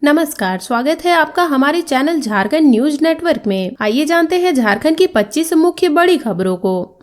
नमस्कार, स्वागत है आपका हमारे चैनल झारखंड न्यूज नेटवर्क में। आइए जानते हैं झारखंड की 25 मुख्य बड़ी खबरों को।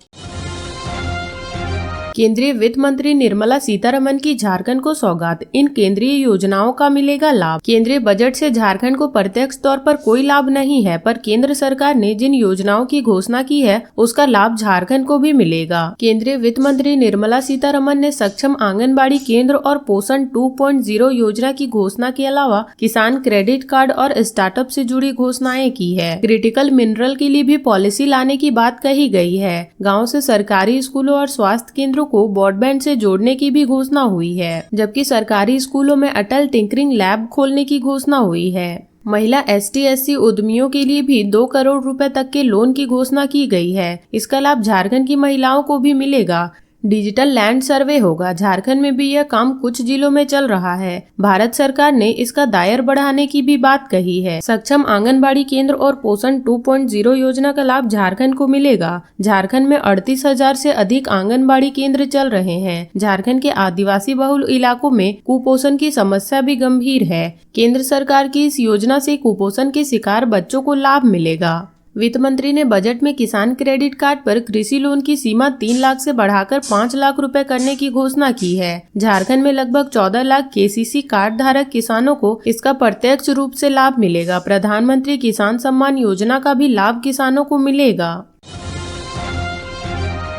केंद्रीय वित्त मंत्री निर्मला सीतारमण की झारखंड को सौगात, इन केंद्रीय योजनाओं का मिलेगा लाभ। केंद्रीय बजट से झारखंड को प्रत्यक्ष तौर पर कोई लाभ नहीं है, पर केंद्र सरकार ने जिन योजनाओं की घोषणा की है उसका लाभ झारखंड को भी मिलेगा। केंद्रीय वित्त मंत्री निर्मला सीतारमण ने सक्षम आंगनबाड़ी केंद्र और पोषण 2.0 योजना की घोषणा के अलावा किसान क्रेडिट कार्ड और स्टार्टअप से जुड़ी घोषणाएं की है। क्रिटिकल मिनरल के लिए भी पॉलिसी लाने की बात कही गई है। गाँव से सरकारी स्कूलों और स्वास्थ्य केंद्रों को ब्रॉडबैंड से जोड़ने की भी घोषणा हुई है, जबकि सरकारी स्कूलों में अटल टिंकरिंग लैब खोलने की घोषणा हुई है। महिला ST/SC उद्यमियों के लिए भी 2 करोड़ रुपए तक के लोन की घोषणा की गई है। इसका लाभ झारखंड की महिलाओं को भी मिलेगा। डिजिटल लैंड सर्वे होगा, झारखंड में भी यह काम कुछ जिलों में चल रहा है। भारत सरकार ने इसका दायर बढ़ाने की भी बात कही है। सक्षम आंगनबाड़ी केंद्र और पोषण 2.0 योजना का लाभ झारखंड को मिलेगा। झारखंड में 38,000 से अधिक आंगनबाड़ी केंद्र चल रहे हैं। झारखंड के आदिवासी बहुल इलाकों में कुपोषण की समस्या भी गंभीर है। केंद्र सरकार की इस योजना से कुपोषण के शिकार बच्चों को लाभ मिलेगा। वित्त मंत्री ने बजट में किसान क्रेडिट कार्ड पर कृषि लोन की सीमा 3 लाख से बढ़ाकर 5 लाख रुपए करने की घोषणा की है। झारखंड में लगभग 14 लाख KCC कार्ड धारक किसानों को इसका प्रत्यक्ष रूप से लाभ मिलेगा। प्रधानमंत्री किसान सम्मान योजना का भी लाभ किसानों को मिलेगा।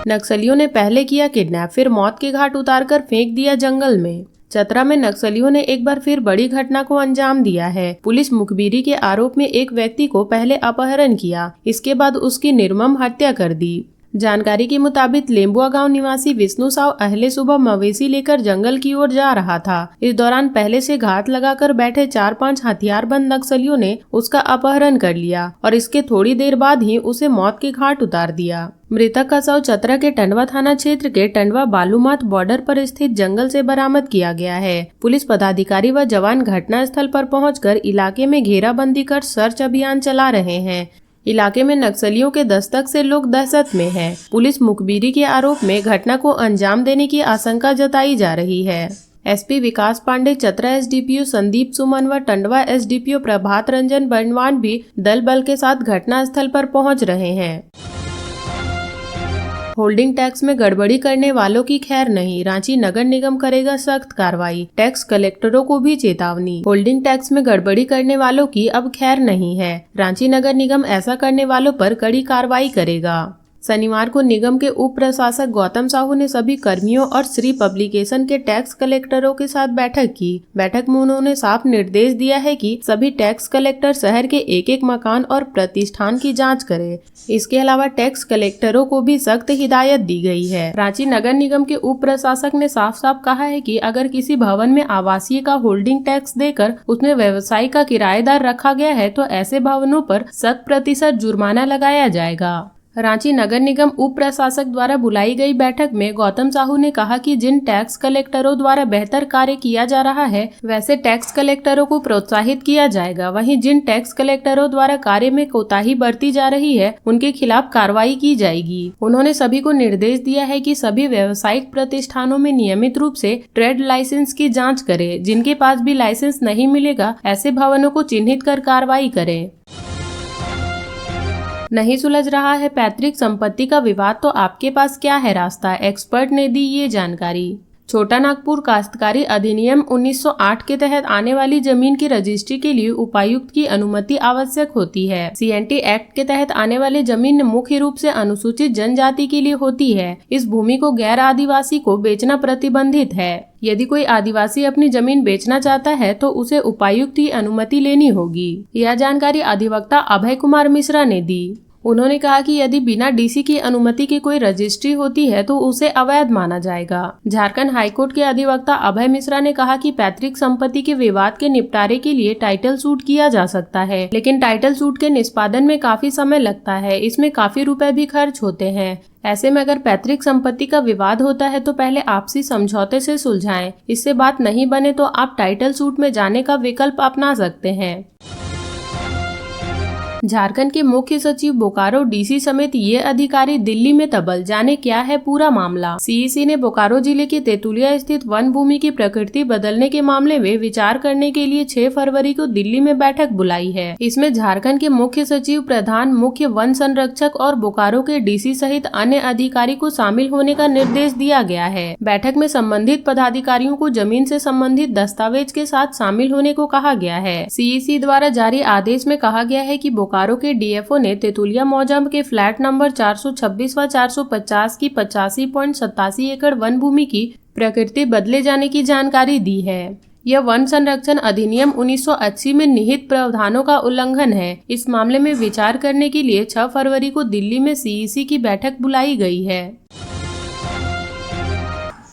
नक्सलियों ने पहले किया किडनैप, फिर मौत के घाट उतारकर फेंक दिया जंगल में। चतरा में नक्सलियों ने एक बार फिर बड़ी घटना को अंजाम दिया है। पुलिस मुखबिरी के आरोप में एक व्यक्ति को पहले अपहरण किया, इसके बाद उसकी निर्मम हत्या कर दी। जानकारी के मुताबिक लेम्बुआ गांव निवासी विष्णु साव अहले सुबह मवेशी लेकर जंगल की ओर जा रहा था। इस दौरान पहले से घात लगाकर बैठे 4-5 हथियारबंद नक्सलियों ने उसका अपहरण कर लिया और इसके थोड़ी देर बाद ही उसे मौत के घाट उतार दिया। मृतक का शव चतरा के टंडवा थाना क्षेत्र के टंडवा बालूमाथ बॉर्डर पर स्थित जंगल से बरामद किया गया है। पुलिस पदाधिकारी व जवान घटना स्थल पर पहुंचकर इलाके में घेराबंदी कर सर्च अभियान चला रहे हैं। इलाके में नक्सलियों के दस्तक से लोग दहशत में हैं। पुलिस मुखबिरी के आरोप में घटना को अंजाम देने की आशंका जताई जा रही है। SP विकास पांडे, चतरा SDPO संदीप सुमन व टंडवा SDPO प्रभात रंजन बर्नवान भी दल बल के साथ घटना स्थल पर पहुंच रहे हैं। होल्डिंग टैक्स में गड़बड़ी करने वालों की खैर नहीं, रांची नगर निगम करेगा सख्त कार्रवाई। टैक्स कलेक्टरों को भी चेतावनी। होल्डिंग टैक्स में गड़बड़ी करने वालों की अब खैर नहीं है। रांची नगर निगम ऐसा करने वालों पर कड़ी कार्रवाई करेगा। शनिवार को निगम के उप प्रशासक गौतम साहू ने सभी कर्मियों और श्री पब्लिकेशन के टैक्स कलेक्टरों के साथ बैठक की। बैठक में उन्होंने साफ निर्देश दिया है कि सभी टैक्स कलेक्टर शहर के एक मकान और प्रतिष्ठान की जांच करें। इसके अलावा टैक्स कलेक्टरों को भी सख्त हिदायत दी गई है। रांची नगर निगम के उप प्रशासक ने साफ साफ कहा है कि अगर किसी भवन में आवासीय का होल्डिंग टैक्स देकर उसमें व्यवसायी का किराएदार रखा गया है तो ऐसे भवनों पर 100% जुर्माना लगाया जाएगा। रांची नगर निगम उप प्रशासक द्वारा बुलाई गई बैठक में गौतम साहू ने कहा कि जिन टैक्स कलेक्टरों द्वारा बेहतर कार्य किया जा रहा है वैसे टैक्स कलेक्टरों को प्रोत्साहित किया जाएगा। वहीं जिन टैक्स कलेक्टरों द्वारा कार्य में कोताही बरती जा रही है उनके खिलाफ कार्रवाई की जाएगी। उन्होंने सभी को निर्देश दिया है कि सभी व्यावसायिक प्रतिष्ठानों में नियमित रूप से ट्रेड लाइसेंस की जाँच करे। जिनके पास भी लाइसेंस नहीं मिलेगा ऐसे भवनों को चिन्हित कर कार्रवाई करे। नहीं सुलझ रहा है पैतृक संपत्ति का विवाद तो आपके पास क्या है रास्ता, एक्सपर्ट ने दी ये जानकारी। छोटा नागपुर काश्तकारी अधिनियम 1908 के तहत आने वाली जमीन की रजिस्ट्री के लिए उपायुक्त की अनुमति आवश्यक होती है। CNT एक्ट के तहत आने वाली जमीन मुख्य रूप से अनुसूचित जनजाति के लिए होती है। इस भूमि को गैर आदिवासी को बेचना प्रतिबंधित है। यदि कोई आदिवासी अपनी जमीन बेचना चाहता है तो उसे उपायुक्त की अनुमति लेनी होगी। यह जानकारी अधिवक्ता अभय कुमार मिश्रा ने दी। उन्होंने कहा कि यदि बिना DC की अनुमति की कोई रजिस्ट्री होती है तो उसे अवैध माना जाएगा। झारखंड हाईकोर्ट के अधिवक्ता अभय मिश्रा ने कहा कि पैतृक संपत्ति के विवाद के निपटारे के लिए टाइटल सूट किया जा सकता है, लेकिन टाइटल सूट के निष्पादन में काफी समय लगता है। इसमें काफी रुपए भी खर्च होते हैं। ऐसे में अगर पैतृक संपत्ति का विवाद होता है तो पहले आपसी समझौते से सुलझाएं। इससे बात नहीं बने तो आप टाइटल सूट में जाने का विकल्प अपना सकते हैं। झारखंड के मुख्य सचिव बोकारो डीसी समेत ये अधिकारी दिल्ली में तबल, जाने क्या है पूरा मामला। सीईसी ने बोकारो जिले के तेतुलिया स्थित वन भूमि की प्रकृति बदलने के मामले में विचार करने के लिए 6 फरवरी को दिल्ली में बैठक बुलाई है। इसमें झारखंड के मुख्य सचिव, प्रधान मुख्य वन संरक्षक और बोकारो के डीसी सहित अन्य अधिकारी को शामिल होने का निर्देश दिया गया है। बैठक में संबंधित पदाधिकारियों को जमीन से संबंधित दस्तावेज के साथ शामिल होने को कहा गया है। सीईसी द्वारा जारी आदेश में कहा गया है कि बोकारो के डीएफओ ने तेतुलिया मौजा के फ्लैट नंबर 426 व 450 की 85.87 एकड़ वन भूमि की प्रकृति बदले जाने की जानकारी दी है। यह वन संरक्षण अधिनियम 1980 में निहित प्रावधानों का उल्लंघन है। इस मामले में विचार करने के लिए 6 फरवरी को दिल्ली में सीईसी की बैठक बुलाई गई है।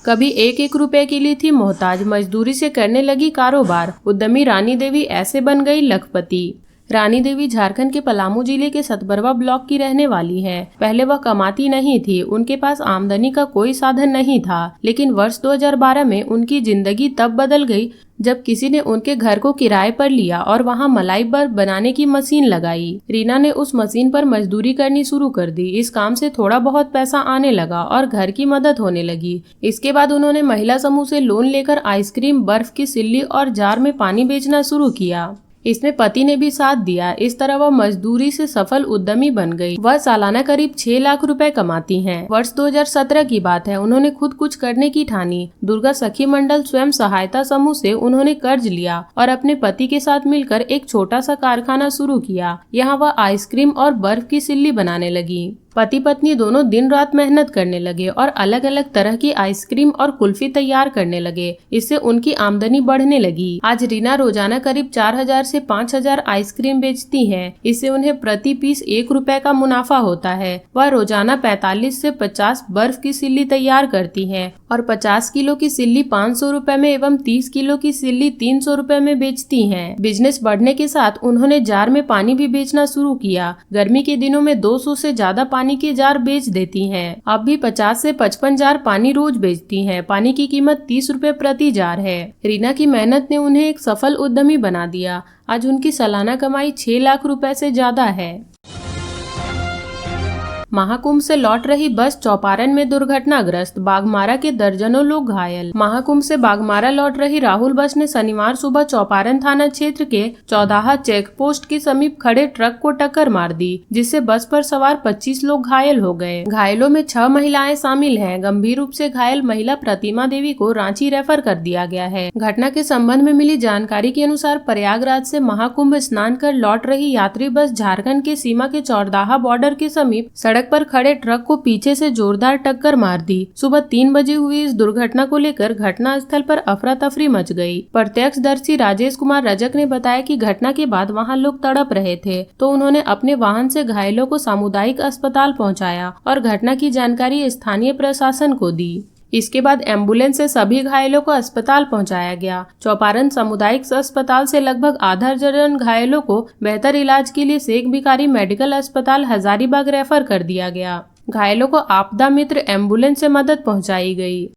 कभी 1-1 रुपए के लिए थी मोहताज, मजदूरी से करने लगी कारोबार। उद्यमी रानी देवी ऐसे बन गई लखपति। रानी देवी झारखंड के पलामू जिले के सतबरवा ब्लॉक की रहने वाली है। पहले वह कमाती नहीं थी, उनके पास आमदनी का कोई साधन नहीं था। लेकिन वर्ष 2012 में उनकी जिंदगी तब बदल गई जब किसी ने उनके घर को किराए पर लिया और वहां मलाई बर्फ बनाने की मशीन लगाई। रीना ने उस मशीन पर मजदूरी करनी शुरू कर दी। इस काम से थोड़ा बहुत पैसा आने लगा और घर की मदद होने लगी। इसके बाद उन्होंने महिला समूह से लोन लेकर आइसक्रीम, बर्फ की सिल्ली और जार में पानी बेचना शुरू किया। इसमें पति ने भी साथ दिया। इस तरह वह मजदूरी से सफल उद्यमी बन गई। वह सालाना करीब 6 लाख रुपए कमाती हैं। वर्ष 2017 की बात है। उन्होंने खुद कुछ करने की ठानी। दुर्गा सखी मंडल स्वयं सहायता समूह से उन्होंने कर्ज लिया और अपने पति के साथ मिलकर एक छोटा सा कारखाना शुरू किया। यहाँ वह आइसक्रीम और बर्फ की सिल्ली बनाने लगी। पति पत्नी दोनों दिन रात मेहनत करने लगे और अलग अलग तरह की आइसक्रीम और कुल्फी तैयार करने लगे। इससे उनकी आमदनी बढ़ने लगी। आज रीना रोजाना करीब 4000 से 5000 आइसक्रीम बेचती हैं। इससे उन्हें प्रति पीस 1 रुपए का मुनाफा होता है। वह रोजाना 45 से 50 बर्फ की सिल्ली तैयार करती हैं और 50 किलो की सिल्ली 500 रुपए में एवं 30 किलो की सिल्ली 300 रुपए में बेचती हैं। बिजनेस बढ़ने के साथ उन्होंने जार में पानी भी बेचना शुरू किया। गर्मी के दिनों में 200 से ज्यादा पानी के जार बेच देती हैं। अब भी 50 से 55 जार पानी रोज बेचती हैं। पानी की कीमत 30 रुपए प्रति जार है। रीना की मेहनत ने उन्हें एक सफल उद्यमी बना दिया। आज उनकी सालाना कमाई 6 लाख रुपए से ज्यादा है। महाकुंभ से लौट रही बस चौपारण में दुर्घटनाग्रस्त, बाघमारा के दर्जनों लोग घायल। महाकुंभ से बाघमारा लौट रही राहुल बस ने शनिवार सुबह चौपारण थाना क्षेत्र के चौदाहा चेक पोस्ट के समीप खड़े ट्रक को टक्कर मार दी, जिससे बस पर सवार 25 लोग घायल हो गए। घायलों में 6 महिलाएं शामिल हैं। गंभीर रूप से घायल महिला प्रतिमा देवी को रांची रेफर कर दिया गया है। घटना के संबंध में मिली जानकारी के अनुसार प्रयागराज से महाकुंभ स्नान कर लौट रही यात्री बस झारखंड के सीमा के चौदाहा बॉर्डर के समीप सड़क पर खड़े ट्रक को पीछे से जोरदार टक्कर मार दी। सुबह 3 बजे हुई इस दुर्घटना को लेकर घटना स्थल पर अफरा तफरी मच गई। प्रत्यक्षदर्शी राजेश कुमार रजक ने बताया कि घटना के बाद वहां लोग तड़प रहे थे, तो उन्होंने अपने वाहन से घायलों को सामुदायिक अस्पताल पहुंचाया और घटना की जानकारी स्थानीय प्रशासन को दी। इसके बाद एम्बुलेंस से सभी घायलों को अस्पताल पहुंचाया गया। चौपारण सामुदायिक अस्पताल से लगभग आधा दर्जन घायलों को बेहतर इलाज के लिए शेख भिखारी मेडिकल अस्पताल हजारीबाग रेफर कर दिया गया। घायलों को आपदा मित्र एम्बुलेंस से मदद पहुंचाई गई।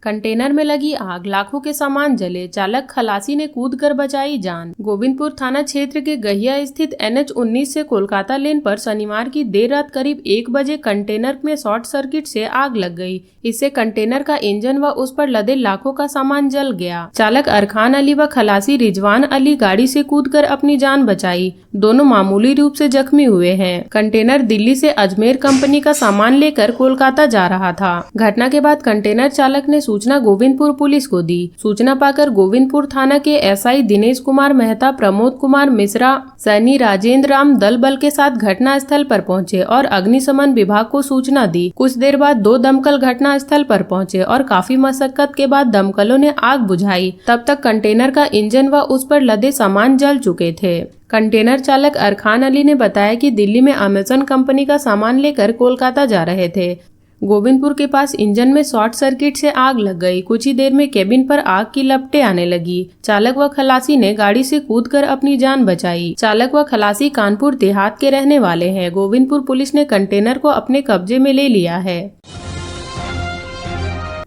कंटेनर में लगी आग, लाखों के सामान जले, चालक खलासी ने कूदकर बचाई जान। गोविंदपुर थाना क्षेत्र के गहिया स्थित NH-19 से कोलकाता लेन पर शनिवार की देर रात करीब 1 बजे कंटेनर में शॉर्ट सर्किट से आग लग गई। इससे कंटेनर का इंजन व उस पर लदे लाखों का सामान जल गया। चालक अरखान अली व खलासी रिजवान अली गाड़ी से कूदकर अपनी जान बचाई। दोनों मामूली रूप से जख्मी हुए हैं। कंटेनर दिल्ली से अजमेर कंपनी का सामान लेकर कोलकाता जा रहा था। घटना के बाद कंटेनर चालक ने सूचना गोविंदपुर पुलिस को दी। सूचना पाकर गोविंदपुर थाना के SI दिनेश कुमार मेहता, प्रमोद कुमार मिश्रा, सैनी राजेंद्र राम दल बल के साथ घटना स्थल पर पहुंचे और अग्निशमन विभाग को सूचना दी। कुछ देर बाद 2 दमकल घटना स्थल पर पहुंचे और काफी मशक्कत के बाद दमकलों ने आग बुझाई। तब तक कंटेनर का इंजन व उस पर लदे सामान जल चुके थे। कंटेनर चालक अरखान अली ने बताया कि दिल्ली में अमेज़न कंपनी का सामान लेकर कोलकाता जा रहे थे। गोविंदपुर के पास इंजन में शॉर्ट सर्किट से आग लग गई। कुछ ही देर में केबिन पर आग की लपटें आने लगी। चालक व खलासी ने गाड़ी से कूदकर अपनी जान बचाई। चालक व खलासी कानपुर देहात के रहने वाले हैं। गोविंदपुर पुलिस ने कंटेनर को अपने कब्जे में ले लिया है।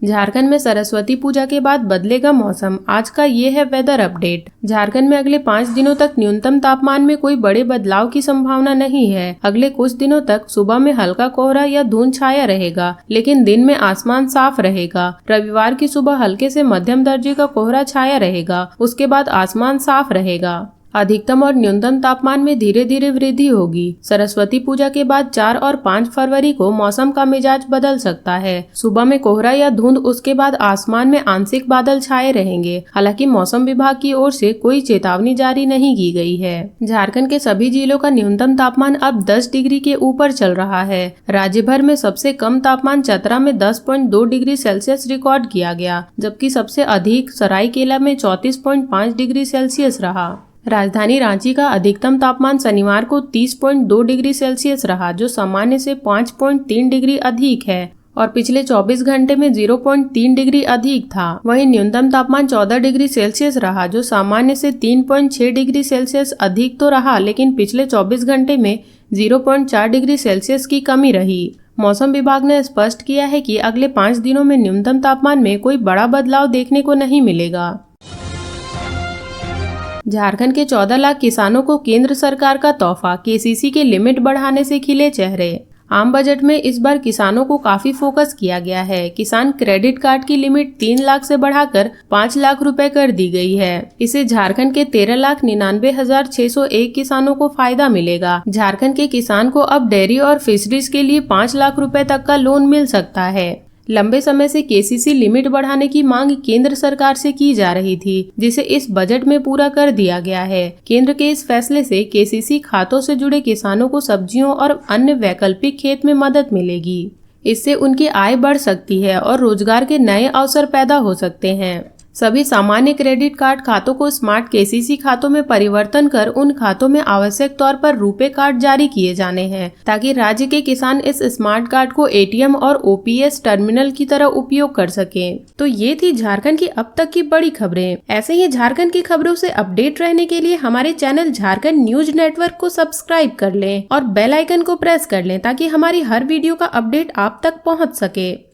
झारखंड में सरस्वती पूजा के बाद बदलेगा मौसम, आज का ये है वेदर अपडेट। झारखंड में अगले 5 दिनों तक न्यूनतम तापमान में कोई बड़े बदलाव की संभावना नहीं है। अगले कुछ दिनों तक सुबह में हल्का कोहरा या धुंध छाया रहेगा, लेकिन दिन में आसमान साफ रहेगा। रविवार की सुबह हल्के से मध्यम दर्जे का कोहरा छाया रहेगा, उसके बाद आसमान साफ रहेगा। अधिकतम और न्यूनतम तापमान में धीरे धीरे वृद्धि होगी। सरस्वती पूजा के बाद 4 और 5 फरवरी को मौसम का मिजाज बदल सकता है। सुबह में कोहरा या धुंध, उसके बाद आसमान में आंशिक बादल छाए रहेंगे। हालांकि मौसम विभाग की ओर से कोई चेतावनी जारी नहीं की गई है। झारखंड के सभी जिलों का न्यूनतम तापमान अब 10 डिग्री के ऊपर चल रहा है। राज्य भर में सबसे कम तापमान चतरा में 10.2 डिग्री सेल्सियस रिकॉर्ड किया गया, जबकि सबसे अधिक सरायकेला में 34.5 डिग्री सेल्सियस रहा। राजधानी रांची का अधिकतम तापमान शनिवार को 30.2 डिग्री सेल्सियस रहा, जो सामान्य से 5.3 डिग्री अधिक है और पिछले 24 घंटे में 0.3 डिग्री अधिक था। वहीं न्यूनतम तापमान 14 डिग्री सेल्सियस रहा, जो सामान्य से 3.6 डिग्री सेल्सियस अधिक तो रहा, लेकिन पिछले 24 घंटे में 0.4 डिग्री सेल्सियस की कमी रही। मौसम विभाग ने स्पष्ट किया है कि अगले 5 दिनों में न्यूनतम तापमान में कोई बड़ा बदलाव देखने को नहीं मिलेगा। झारखंड के 14 लाख किसानों को केंद्र सरकार का तोहफा, केसीसी के लिमिट बढ़ाने से खिले चेहरे। आम बजट में इस बार किसानों को काफी फोकस किया गया है। किसान क्रेडिट कार्ड की लिमिट 3 लाख से बढ़ाकर 5 लाख रुपए कर दी गई है। इससे झारखंड के 13,99,601 किसानों को फायदा मिलेगा। झारखंड के किसान को अब डेयरी और फिशरीज के लिए 5 लाख रुपए तक का लोन मिल सकता है। लंबे समय से केसीसी लिमिट बढ़ाने की मांग केंद्र सरकार से की जा रही थी, जिसे इस बजट में पूरा कर दिया गया है। केंद्र के इस फैसले से केसीसी खातों से जुड़े किसानों को सब्जियों और अन्य वैकल्पिक खेत में मदद मिलेगी। इससे उनकी आय बढ़ सकती है और रोजगार के नए अवसर पैदा हो सकते हैं। सभी सामान्य क्रेडिट कार्ड खातों को स्मार्ट केसीसी खातों में परिवर्तन कर उन खातों में आवश्यक तौर पर रुपे कार्ड जारी किए जाने हैं, ताकि राज्य के किसान इस स्मार्ट कार्ड को एटीएम और ओपीएस टर्मिनल की तरह उपयोग कर सकें। तो ये थी झारखंड की अब तक की बड़ी खबरें। ऐसे ही झारखंड की खबरों से अपडेट रहने के लिए हमारे चैनल झारखंड न्यूज नेटवर्क को सब्सक्राइब कर लें और बेल आइकन को प्रेस कर लें, ताकि हमारी हर वीडियो का अपडेट आप तक पहुँच सके।